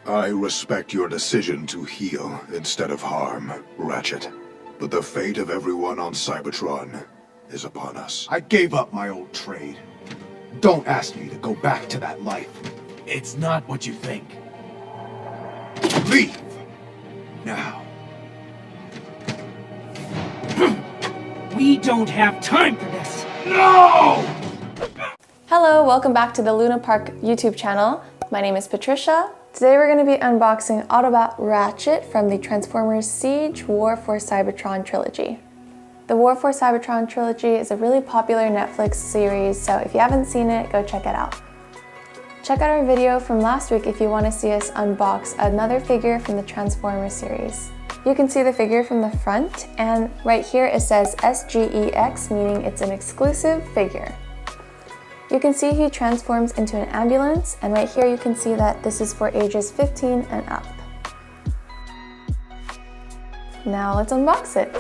I respect your decision to heal instead of harm, Ratchet. But the fate of everyone on Cybertron is upon us. I gave up my old trade. Don't ask me to go back to that life. It's not what you think. Leave! Now. We don't have time for this! No! Hello, welcome back to the Luna Park YouTube channel. My name is Patricia. Today we're going to be unboxing Autobot Ratchet from the Transformers Siege War for Cybertron trilogy. The War for Cybertron trilogy is a really popular Netflix series, so if you haven't seen it, go check it out. Check out our video from last week if you want to see us unbox another figure from the Transformers series. You can see the figure from the front, and right here it says SGEX, meaning it's an exclusive figure. You can see he transforms into an ambulance, and right here you can see that this is for ages 15 and up. Now let's unbox it.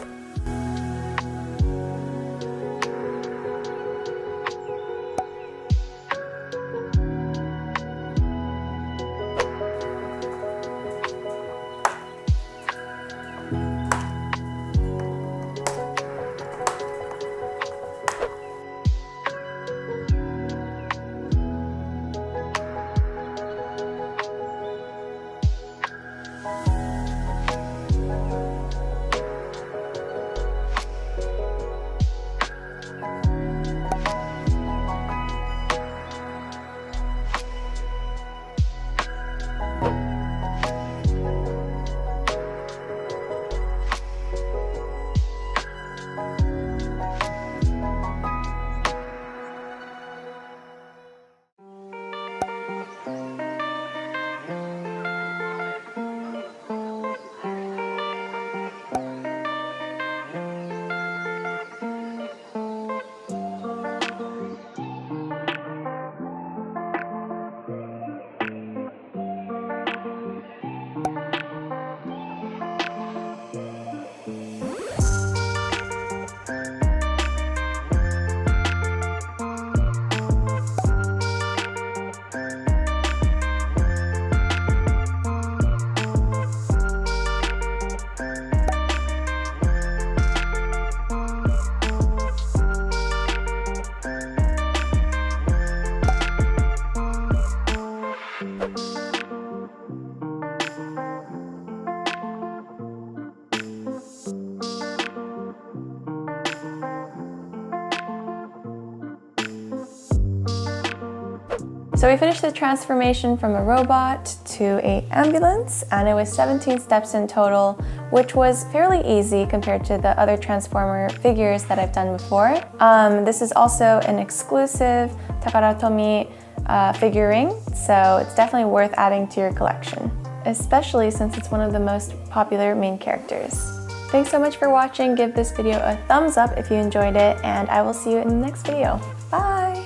So we finished the transformation from a robot to an ambulance, and it was 17 steps in total, which was fairly easy compared to the other Transformer figures that I've done before. This is also an exclusive Takaratomi figurine, so it's definitely worth adding to your collection, especially since it's one of the most popular main characters. Thanks so much for watching. Give this video a thumbs up if you enjoyed it, and I will see you in the next video. Bye!